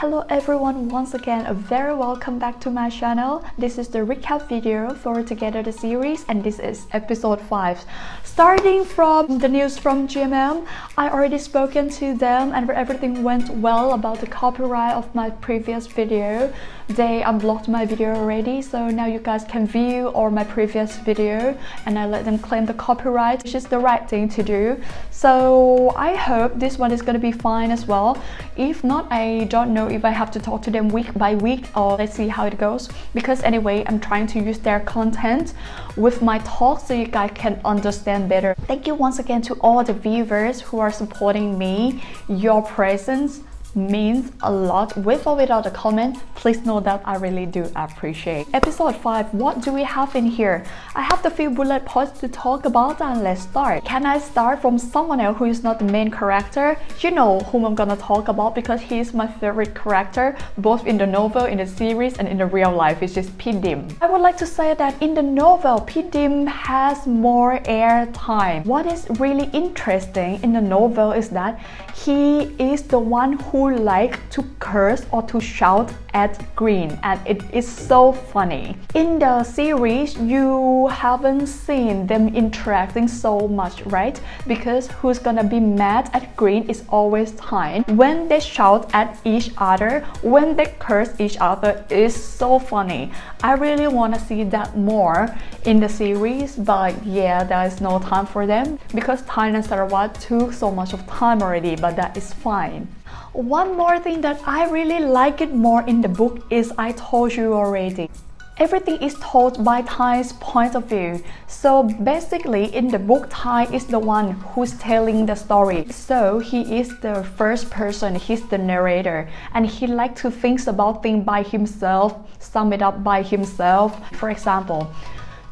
Hello everyone, once again a very welcome back to my channel. This is the recap video for Together the series and this is episode 5. Starting from the news from GMM, I already spoken to them and everything went well about the copyright of my previous video. They unblocked my video already, so now you guys can view all my previous video and I let them claim the copyright, which is the right thing to do. So I hope this one is gonna be fine as well. If not, I don't know if I have to talk to them week by week or let's see how it goes, because anyway I'm trying to use their content with my talk so you guys can understand better. Thank you once again to all the viewers who are supporting me. Your presence means a lot. With or without a comment, please know that I really do appreciate. Episode 5, what do we have in here? I have the few bullet points to talk about and let's start. Can I start from someone else who is not the main character? You know whom I'm gonna talk about because he is my favorite character both in the novel, in the series and in the real life, which is Dim. I would like to say that in the novel, Dim has more air time. What is really interesting in the novel is that he is the one who like to curse or to shout at Green and it is so funny. In the series, you haven't seen them interacting so much, right? Because who's gonna be mad at Green is always Tyne. When they shout at each other, when they curse each other, is so funny. I really want to see that more in the series, but yeah, there is no time for them because Tyne and Sarawat took so much of time already, but that is fine. One more thing that I really like it more in the book is I told you already. Everything is told by Ty's point of view. So basically in the book, Ty is the one who's telling the story. So he is the first person, he's the narrator and he likes to think about things by himself, sum it up by himself. For example,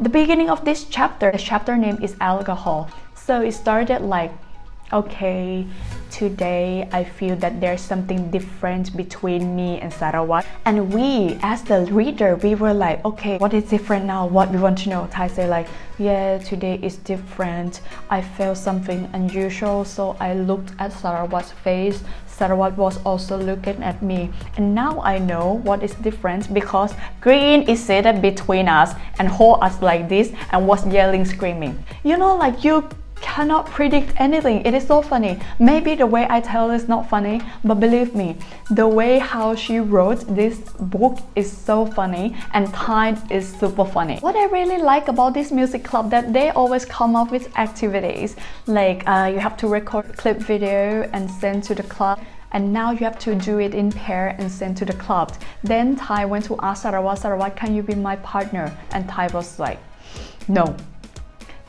the beginning of this chapter, the chapter name is alcohol. So it started like, okay, today I feel that there's something different between me and Sarawat. And we, as the reader, we were like, okay, what is different now? What we want to know? Thai say like, yeah, today is different. I felt something unusual, so I looked at Sarawat's face. Sarawat was also looking at me. And now I know what is different because Green is seated between us and hold us like this and was yelling, screaming. You know, like you cannot predict anything. It is so funny. Maybe the way I tell is not funny, but believe me, the way how she wrote this book is so funny and Tyne is super funny. What I really like about this music club that they always come up with activities like you have to record a clip video and send to the club. And now you have to do it in pair and send to the club. Then Ty went to ask Sarawat, can you be my partner? And Ty was like, no.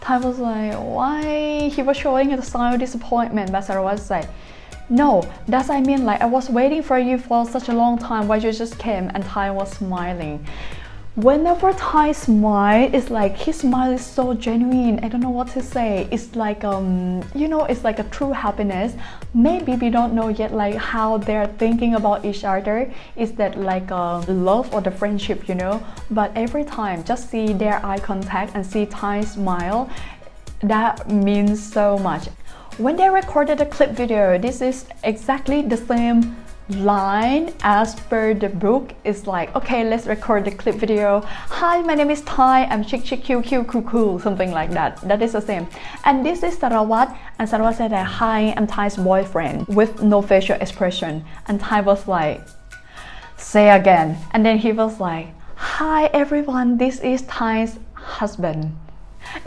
Ty was like, why? He was showing a sign of disappointment, but Sarawat was like, no, that's I mean, like I was waiting for you for such a long time, why you just came? And Ty was smiling. Whenever Ty smiles, it's like his smile is so genuine. I don't know what to say. It's like you know, it's like a true happiness. Maybe we don't know yet like how they're thinking about each other. Is that like love or the friendship, you know? But every time, just see their eye contact and see Ty smile, that means so much. When they recorded the clip video, this is exactly the same line as per the book. Is like, okay, let's record the clip video. Hi, my name is Ty, I'm chick cute cool, something like that. That is the same. And this is Sarawat, and Sarawat said that, hi, I'm Ty's boyfriend, with no facial expression. And Ty was like, say again. And then he was like, hi everyone, this is Ty's husband.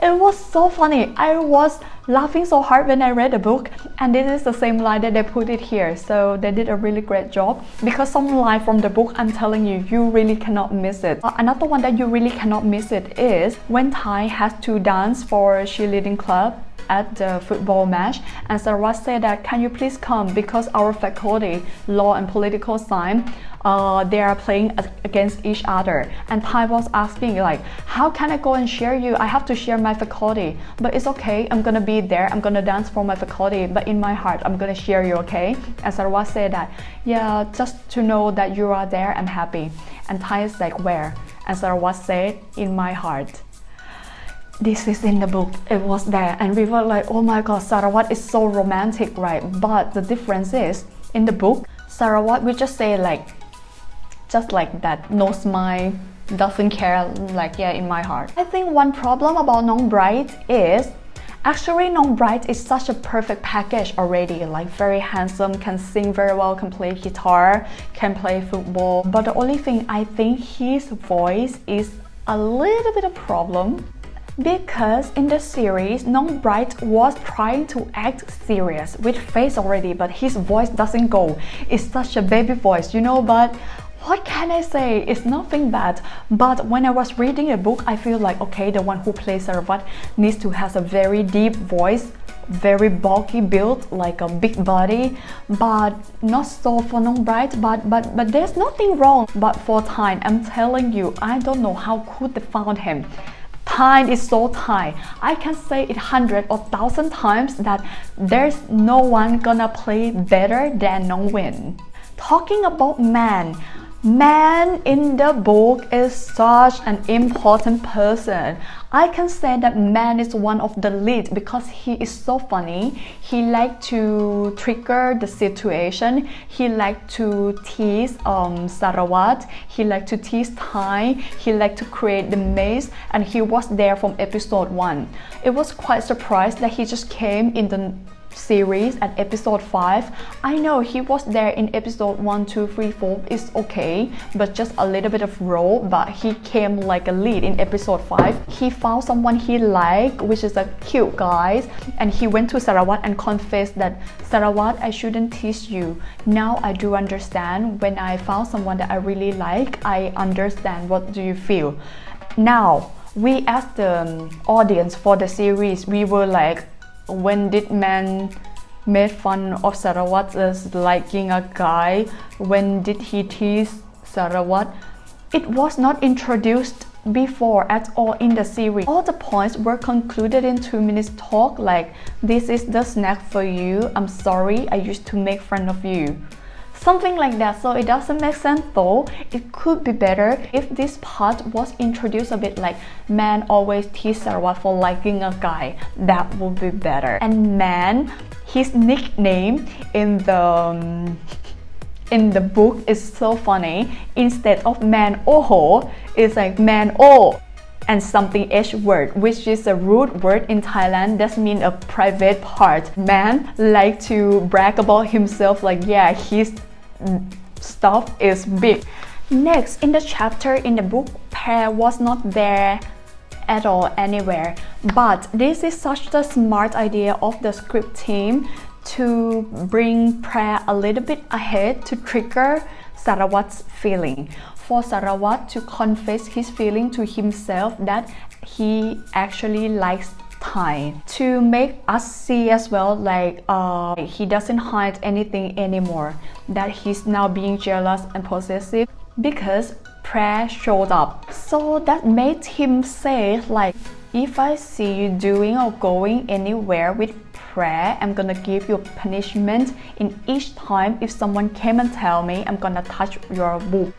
It was so funny. I was laughing so hard when I read the book, and this is the same line that they put it here. So they did a really great job because some line from the book, I'm telling you, you really cannot miss it. Another one that you really cannot miss it is when Ty has to dance for cheerleading club at the football match, and Sarawat said that, can you please come because our faculty, law and political science, they are playing against each other. And Ty was asking like, how can I go and share you? I have to share my faculty, but it's okay, I'm gonna be there, I'm gonna dance for my faculty, but in my heart I'm gonna share you, okay? And Sarawat said that, yeah, just to know that you are there, I'm happy. And Ty is like, where? And Sarawat said, in my heart. This is in the book, it was there, and we were like, oh my god, Sarawat is so romantic, right? But the difference is, in the book, Sarawat would just say like just like that, no smile, doesn't care, like yeah, in my heart. I think one problem about Nong Bright is actually Nong Bright is such a perfect package already, like very handsome, can sing very well, can play guitar, can play football, but the only thing I think his voice is a little bit of problem, because in the series Nong Bright was trying to act serious with face already, but his voice doesn't go. It's such a baby voice, you know, but what can I say? It's nothing bad. But when I was reading a book, I feel like okay, the one who plays Sarawat needs to have a very deep voice, very bulky build, like a big body, but not so for Nong Bright. But there's nothing wrong. But for Tyne, I'm telling you, I don't know how could they found him. Tyne is so Thai. I can say it 100 or 1,000 times that there's no one gonna play better than Nong Win. Talking about man in the book is such an important person. I can say that man is one of the lead because he is so funny. He like to trigger the situation. He like to tease Sarawat. He like to tease Thai. He like to create the maze, and he was there from episode 1. It was quite surprised that he just came in the series at episode 5. I know he was there in episode 1, 2, 3, 4. It's okay, but just a little bit of role, but he came like a lead in episode 5. He found someone he liked, which is a cute guy, and he went to Sarawat and confessed that Sarawat, I shouldn't tease you. Now I do understand. When I found someone that I really like, I understand. What do you feel? Now we as the audience for the series, we were like, when did man made fun of Sarawat as liking a guy? When did he tease Sarawat? It was not introduced before at all in the series. All the points were concluded in 2 minutes talk, like this is the snack for you, I'm sorry, I used to make fun of you. Something like that, so it doesn't make sense though. It could be better if this part was introduced a bit like man always tease Sarawat for liking a guy. That would be better. And man, his nickname in the book is so funny. Instead of man oho, it's like man oh and something H word, which is a rude word in Thailand. That means a private part. Man like to brag about himself, like yeah, his stuff is big. Next, in the chapter in the book, Pear was not there at all anywhere. But this is such a smart idea of the script team to bring Prayer a little bit ahead to trigger Sarawat's feeling. For Sarawat to confess his feeling to himself that he actually likes Thai, to make us see as well like he doesn't hide anything anymore, that he's now being jealous and possessive because Prayer showed up. So that made him say like, if I see you doing or going anywhere with Prayer, I'm gonna give you punishment in each time. If someone came and tell me, I'm gonna touch your boob.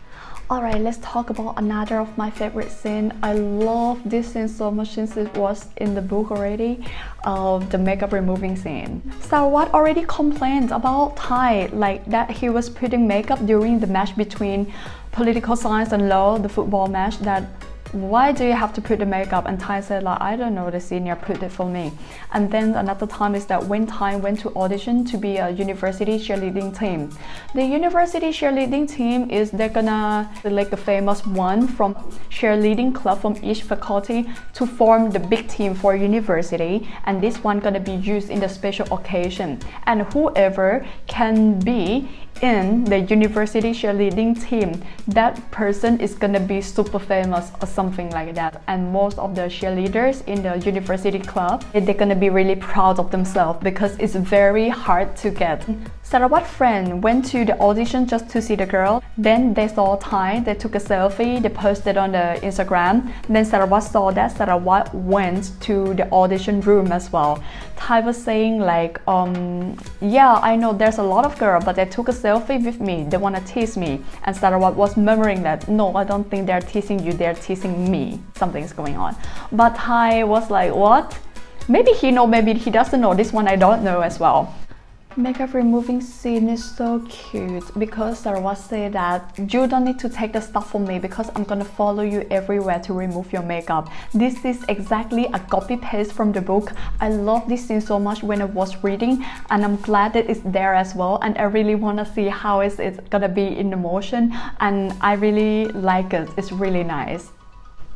Alright, let's talk about another of my favorite scene. I love this scene so much since it was in the book already. The makeup removing scene. Sarawat already complained about Thai, like that he was putting makeup during the match between political science and law, the football match, that why do you have to put the makeup? And Thai said like, I don't know, the senior put it for me. And then another time is that when Thai went to audition to be a university cheerleading team. The university cheerleading team is they're gonna select a famous one from cheerleading club from each faculty to form the big team for university, and this one gonna be used in the special occasion. And whoever can be in the university cheerleading team, that person is gonna be super famous or something like that. And most of the cheerleaders in the university club, they're gonna be really proud of themselves because it's very hard to get. Sarawat's friend went to the audition just to see the girl. Then they saw Thai, they took a selfie, they posted on the Instagram. Then Sarawat saw that Sarawat went to the audition room as well. Thai was saying like, yeah, I know there's a lot of girls, but they took a selfie with me, they wanna tease me. And Sarawat was murmuring that, no, I don't think they're teasing you, they're teasing me. Something's going on. But Thai was like, what? Maybe he know, maybe he doesn't know. This one I don't know as well. Makeup removing scene is so cute because Sarwa said that you don't need to take the stuff from me because I'm gonna follow you everywhere to remove your makeup. This is exactly a copy paste from the book. I love this scene so much when I was reading, and I'm glad that it's there as well, and I really wanna see how is it gonna be in the motion, and I really like it. It's really nice.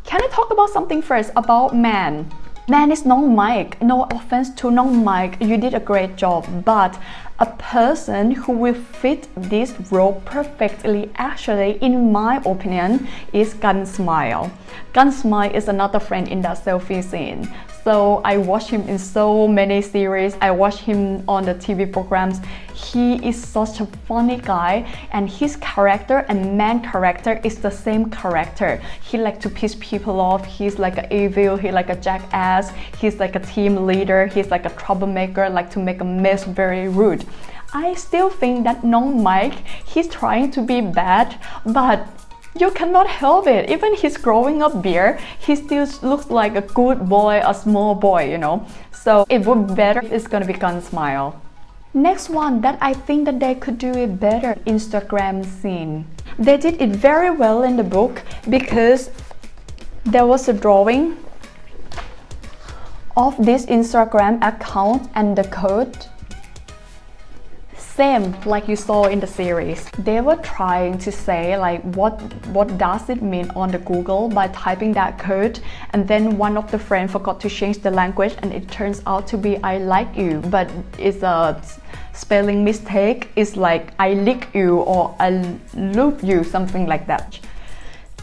Can I talk about something first about Man? Man is Nong Mike. No offense to Nong Mike, you did a great job, but a person who will fit this role perfectly, actually, in my opinion, is Gun Smile. Gun Smile is another friend in that selfie scene. So I watch him in so many series. I watch him on the TV programs. He is such a funny guy, and his character and Man character is the same character. He like to piss people off. He's like an evil. He like a jackass. He's like a team leader. He's like a troublemaker, like to make a mess, very rude. I still think that Nong Mike, he's trying to be bad, but you cannot help it. Even he's growing up beard, he still looks like a good boy, a small boy, you know. So it would be better if it's gonna be Gun Smile. Next one that I think that they could do it better, Instagram scene. They did it very well in the book because there was a drawing of this Instagram account and the code. Same like you saw in the series. They were trying to say like what does it mean on the Google by typing that code, and then one of the friends forgot to change the language and it turns out to be I like you, but it's a spelling mistake. It's like I lick you or I loop you, something like that.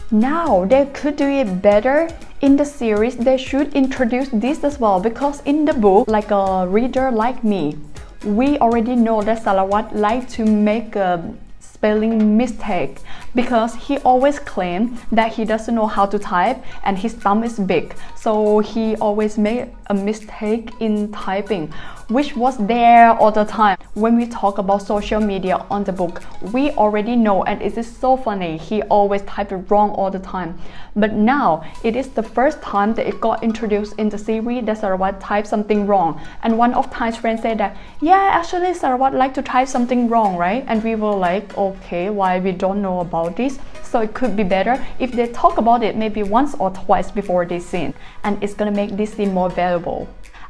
Now they could do it better. In the series they should introduce this as well, because in the book, like a reader like me, we already know that Sarawat likes to make a spelling mistake because he always claims that he doesn't know how to type and his thumb is big, so he always made a mistake in typing, which was there all the time. When we talk about social media on the book, we already know, and it is so funny, he always typed it wrong all the time. But now it is the first time that it got introduced in the series that Sarawat typed something wrong, and one of Ty's friends said that yeah, actually Sarawat like to type something wrong, right? And we were like, okay, why we don't know about this? So it could be better if they talk about it maybe once or twice before this scene, and it's gonna make this scene more valuable.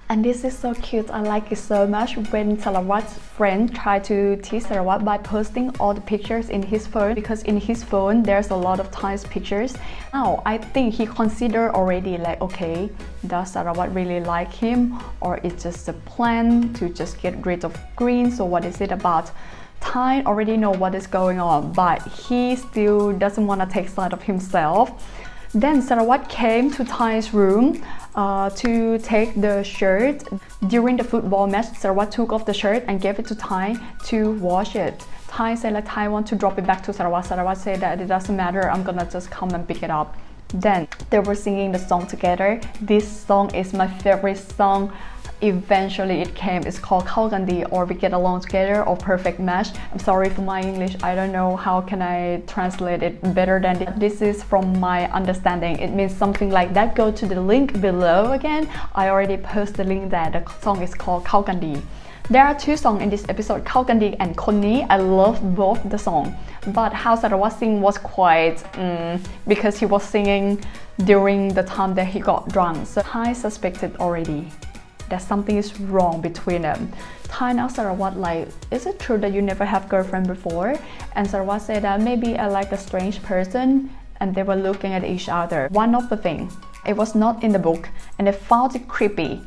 And this is so cute. I like it so much when Sarawat's friend tried to tease Sarawat by posting all the pictures in his phone, because in his phone there's a lot of Thai's pictures. Now I think he considered already like, okay, does Sarawat really like him, or it's just a plan to just get rid of Green? So what is it about? Thai already know what is going on, but he still doesn't want to take side of himself. Then Sarawat came to Thai's room to take the shirt. During the football match, Sarawat took off the shirt and gave it to Thai to wash it. Thai said that Thai want to drop it back to Sarawat. Sarawat said that it doesn't matter, I'm gonna just come and pick it up. Then they were singing the song together. This song is my favorite song. Eventually it came. It's called Khao Kan Di, or We Get Along Together, or Perfect Match. I'm sorry for my English. I don't know how can I translate it better than this. This is from my understanding. It means something like that. Go to the link below again. I already posted the link there. The song is called Khao Kan Di. There are two songs in this episode, Khao Kan Di and Kon Ni. I love both the song, but how Sarawat sing was quite because he was singing during the time that he got drunk. So I suspected already that something is wrong between them. Thai asked Sarawat like, is it true that you never have girlfriend before? And Sarawat said that maybe I like a strange person, and they were looking at each other. One of the things, it was not in the book, and I found it creepy.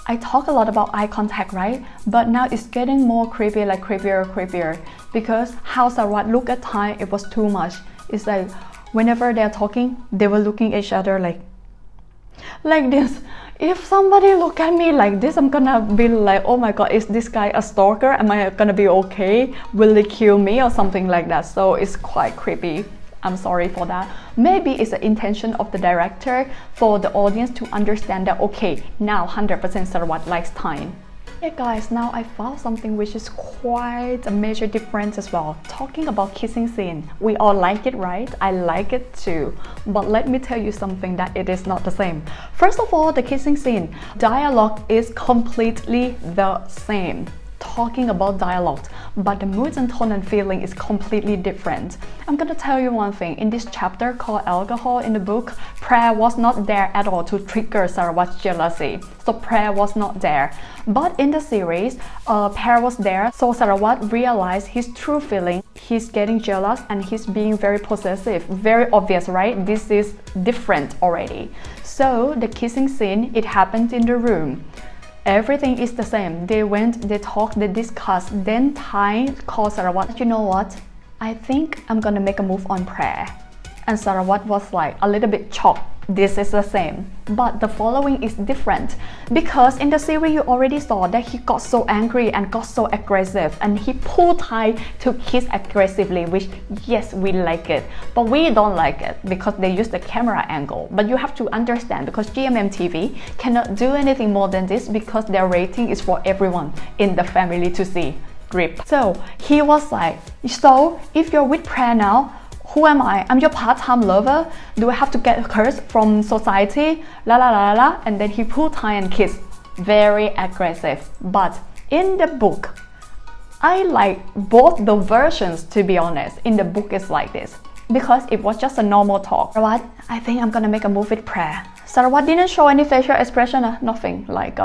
I talk a lot about eye contact, right? But now it's getting more creepy, like creepier, because how Sarawat looked at Thai, it was too much. It's like whenever they're talking, they were looking at each other like this. If somebody look at me like this, I'm gonna be like, oh my god, is this guy a stalker? Am I gonna be okay? Will he kill me or something like that? So it's quite creepy. I'm sorry for that. Maybe it's the intention of the director for the audience to understand that, okay, now 100% Sarawat likes Thai. Hey guys, now I found something which is quite a major difference as well. Talking about kissing scene, we all like it, right? I like it too. But let me tell you something that it is not the same. First of all, the kissing scene, dialogue is completely the same. talking about dialogue, but the mood and tone and feeling is completely different. I'm gonna tell you one thing. In this chapter called Alcohol in the book, prayer was not there at all to trigger Sarawat's jealousy. So prayer was not there. But in the series, prayer was there. So Sarawat realized his true feeling. He's getting jealous and he's being very possessive. Very obvious, right? This is different already. So the kissing scene, it happened in the room. Everything is the same. They went, they talked, they discussed. Then Thai called Sarawat. You know what? I think I'm gonna make a move on prayer. And Sarawat was like a little bit shocked. This is the same. But the following is different. Because in the series you already saw that he got so angry and got so aggressive. And he pulled Thai to kiss aggressively, which yes, we like it. But we don't like it because they use the camera angle. But you have to understand because GMM TV cannot do anything more than this because their rating is for everyone in the family to see. Grip. So he was like, so if you're with prayer now, who am I? I'm your part-time lover. Do I have to get cursed from society? La la la la. And then he pulled Thai and kissed. Very aggressive. But in the book, I like both the versions to be honest. In the book it's like this. Because it was just a normal talk. Sarawat, I think I'm gonna make a move with prayer. Sarawat didn't show any facial expression, nothing. Like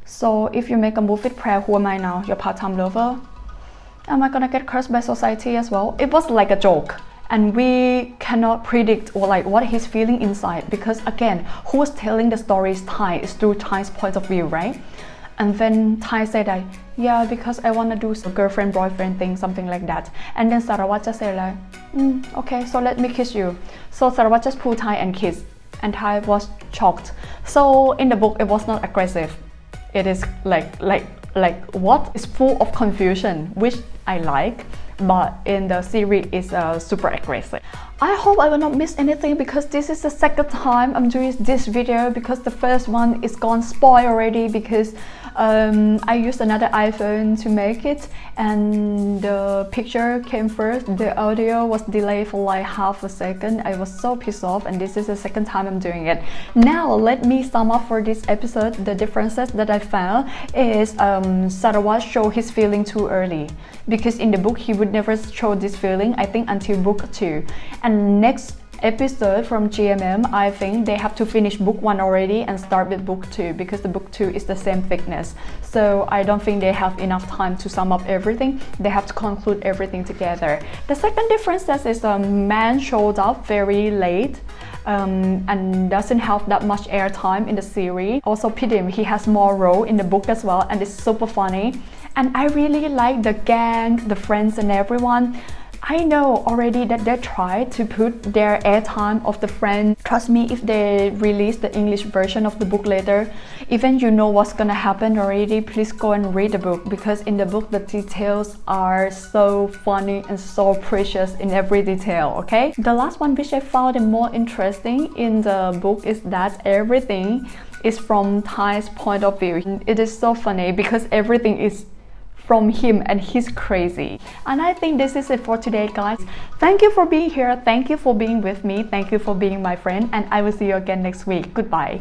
so if you make a move with prayer, who am I now? Your part-time lover? Am I gonna get cursed by society as well? It was like a joke and we cannot predict or like what he's feeling inside because again, who's telling the story is Thai, it's through Thai's point of view, right? And then Thai said that, yeah, because I wanna do some girlfriend-boyfriend thing, something like that. And then Sarawat just said like, okay, so let me kiss you. So Sarawat just pulled Thai and kissed and Thai was shocked. So in the book, it was not aggressive. It is like what is full of confusion, which I like, but in the series is super aggressive. I hope I will not miss anything because this is the second time I'm doing this video because the first one is gone spoiled already because I used another iPhone to make it and the picture came first, the audio was delayed for like half a second. I was so pissed off and this is the second time I'm doing it. Now let me sum up for this episode. The differences that I found is Sarawat showed his feeling too early because in the book he would never show this feeling I think until book 2. And next episode from GMM, I think they have to finish book 1 already and start with book 2 because the book 2 is the same thickness. So I don't think they have enough time to sum up everything. They have to conclude everything together. The second difference is man showed up very late and doesn't have that much airtime in the series. Also Pidim, he has more role in the book as well and it's super funny. And I really like the gang, the friends and everyone. I know already that they tried to put their airtime of the friend. Trust me, if they release the English version of the book later, even you know what's gonna happen already, please go and read the book because in the book the details are so funny and so precious in every detail, okay? The last one which I found more interesting in the book is that everything is from Thai's point of view. It is so funny because everything is from him and he's crazy. And I think this is it for today guys. Thank you for being here, thank you for being with me, thank you for being my friend and I will see you again next week. Goodbye.